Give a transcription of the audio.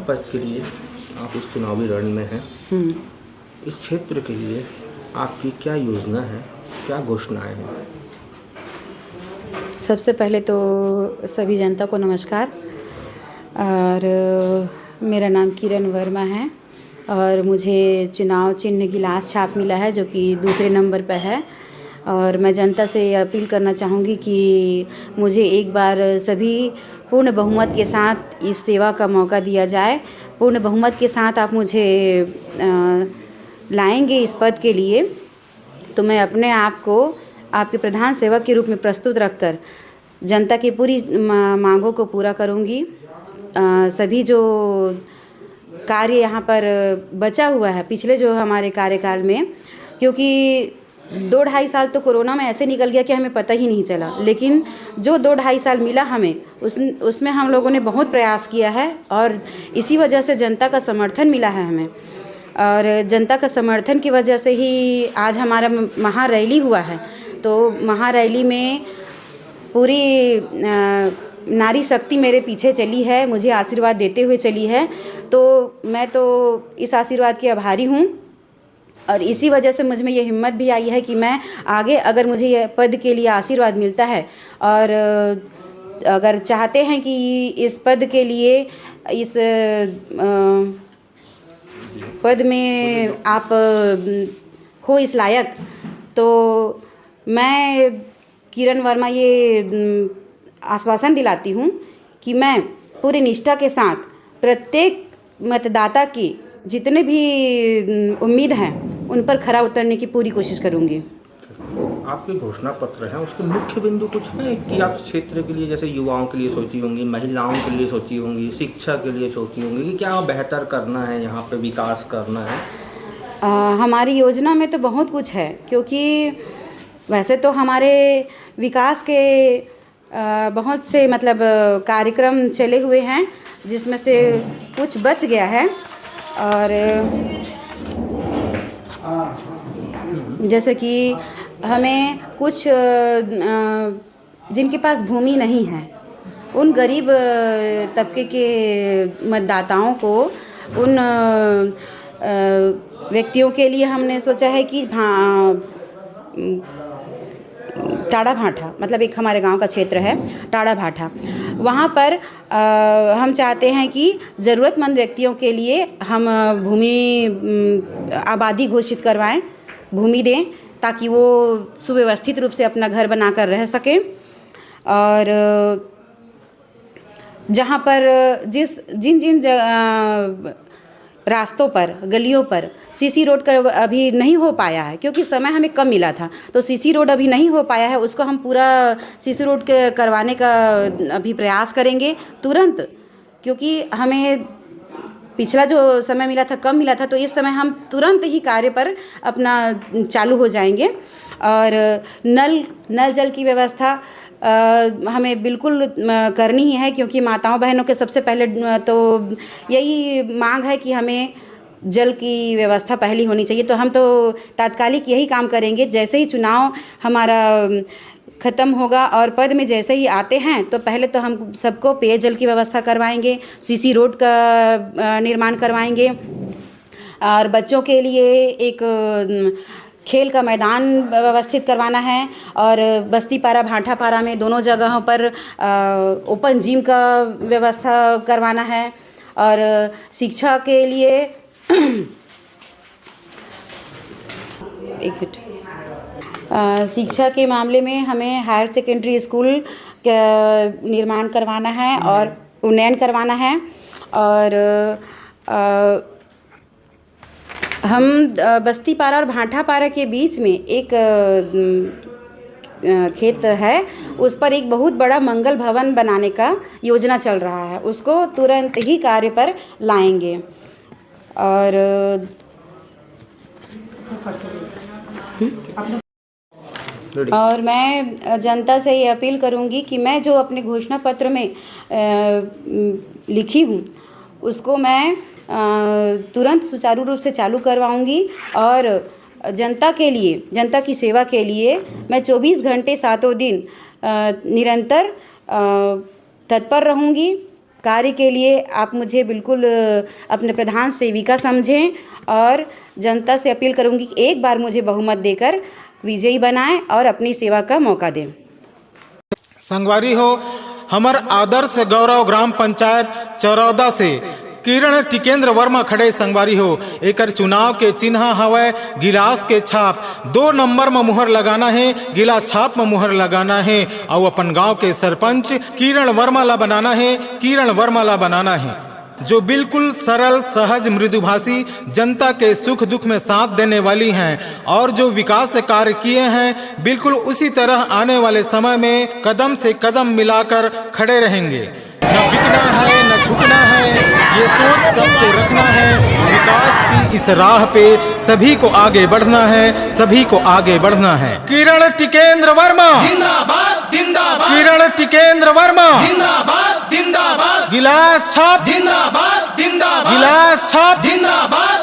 पद के लिए आप इस चुनावी रण में हैं। इस क्षेत्र के लिए आपकी क्या योजना है, क्या घोषणाएं हैं? सबसे पहले तो सभी जनता को नमस्कार। और मेरा नाम किरण वर्मा है और मुझे चुनाव चिन्ह गिलास छाप मिला है, जो कि दूसरे नंबर पर है। और मैं जनता से अपील करना चाहूँगी कि मुझे एक बार सभी पूर्ण बहुमत के साथ इस सेवा का मौका दिया जाए। पूर्ण बहुमत के साथ आप मुझे लाएंगे इस पद के लिए, तो मैं अपने आप को आपके प्रधान सेवक के रूप में प्रस्तुत रखकर जनता की पूरी मांगों को पूरा करूंगी। सभी जो कार्य यहाँ पर बचा हुआ है पिछले जो हमारे कार्यकाल में, क्योंकि 2-2.5 साल तो कोरोना में ऐसे निकल गया कि हमें पता ही नहीं चला, लेकिन जो 2-2.5 साल मिला हमें उसमें हम लोगों ने बहुत प्रयास किया है और इसी वजह से जनता का समर्थन मिला है हमें। और जनता का समर्थन की वजह से ही आज हमारा महारैली हुआ है। तो महारैली में पूरी नारी शक्ति मेरे पीछे चली है, मुझे आशीर्वाद देते हुए चली है। तो मैं तो इस आशीर्वाद की आभारी हूँ और इसी वजह से मुझ में ये हिम्मत भी आई है कि मैं आगे, अगर मुझे ये पद के लिए आशीर्वाद मिलता है और अगर चाहते हैं कि इस पद के लिए, इस पद में आप हो इस लायक, तो मैं किरण वर्मा ये आश्वासन दिलाती हूँ कि मैं पूरी निष्ठा के साथ प्रत्येक मतदाता की जितने भी उम्मीद हैं उन पर खरा उतरने की पूरी कोशिश करूँगी। आपके घोषणा पत्र हैं, उसके मुख्य बिंदु कुछ है कि आप क्षेत्र के लिए, जैसे युवाओं के लिए सोची होंगी, महिलाओं के लिए सोची होंगी, शिक्षा के लिए सोची होंगी कि क्या बेहतर करना है, यहाँ पे विकास करना है? हमारी योजना में तो बहुत कुछ है, क्योंकि वैसे तो हमारे विकास के बहुत से कार्यक्रम चले हुए हैं, जिसमें से कुछ बच गया है। और जैसे कि हमें कुछ जिनके पास भूमि नहीं है, उन गरीब तबके के मतदाताओं को, उन व्यक्तियों के लिए हमने सोचा है कि टाड़ा भाठा, एक हमारे गांव का क्षेत्र है टाड़ा भाठा, वहाँ पर हम चाहते हैं कि ज़रूरतमंद व्यक्तियों के लिए हम भूमि आबादी घोषित करवाएं, भूमि दें, ताकि वो सुव्यवस्थित रूप से अपना घर बनाकर रह सकें। और जहाँ पर जिन जिन रास्तों पर, गलियों पर सीसी रोड का अभी नहीं हो पाया है, क्योंकि समय हमें कम मिला था, तो सीसी रोड अभी नहीं हो पाया है, उसको हम पूरा सीसी रोड के करवाने का अभी प्रयास करेंगे तुरंत। क्योंकि हमें पिछला जो समय मिला था कम मिला था, तो इस समय हम तुरंत ही कार्य पर अपना चालू हो जाएंगे। और नल जल की व्यवस्था हमें बिल्कुल करनी ही है, क्योंकि माताओं बहनों के सबसे पहले तो यही मांग है कि हमें जल की व्यवस्था पहली होनी चाहिए। तो हम तो तात्कालिक यही काम करेंगे, जैसे ही चुनाव हमारा ख़त्म होगा और पद में जैसे ही आते हैं, तो पहले तो हम सबको पेयजल की व्यवस्था करवाएंगे, सीसी रोड का निर्माण करवाएंगे, और बच्चों के लिए एक खेल का मैदान व्यवस्थित करवाना है। और बस्ती पारा, भाठा पारा में दोनों जगहों पर ओपन जिम का व्यवस्था करवाना है। और शिक्षा के लिए एक मिनट, शिक्षा के मामले में हमें हायर सेकेंडरी स्कूल का निर्माण करवाना है और उन्नयन करवाना है। और हम बस्ती पारा और भाठा पारा के बीच में एक खेत है, उस पर एक बहुत बड़ा मंगल भवन बनाने का योजना चल रहा है, उसको तुरंत ही कार्य पर लाएंगे। और मैं जनता से ये अपील करूंगी कि मैं जो अपने घोषणा पत्र में लिखी हूँ, उसको मैं तुरंत सुचारू रूप से चालू करवाऊंगी। और जनता के लिए, जनता की सेवा के लिए मैं 24 घंटे 7 दिन निरंतर तत्पर रहूंगी। कार्य के लिए आप मुझे बिल्कुल अपने प्रधान सेविका समझें और जनता से अपील करूंगी कि एक बार मुझे बहुमत देकर विजयी बनाएं और अपनी सेवा का मौका दें। संगवारी हो, हमर आदर्श गौरव ग्राम पंचायत चरौदा से किरण टिकेंद्र वर्मा खड़े संगवारी हो। एकर चुनाव के चिन्ह हवय गिलास के छाप। 2 नंबर में मुहर लगाना है, गिलास छाप में मुहर लगाना है और अपन गांव के सरपंच किरण वर्मा ला बनाना है, किरण वर्मा ला बनाना है, जो बिल्कुल सरल सहज मृदुभाषी जनता के सुख दुख में साथ देने वाली हैं और जो विकास कार्य किए हैं बिल्कुल उसी तरह आने वाले समय में कदम से कदम मिलाकर खड़े रहेंगे। न बिकना है न झुकना है, ये सोच सबको रखना है। विकास की इस राह पे सभी को आगे बढ़ना है, सभी को आगे बढ़ना है। किरण टिकेंद्र वर्मा जिंदाबाद जिंदाबाद, किरण टिकेंद्र वर्मा जिंदाबाद जिंदाबाद, गिलास छाप जिंदाबाद जिंदाबाद, गिलास छाप जिंदाबाद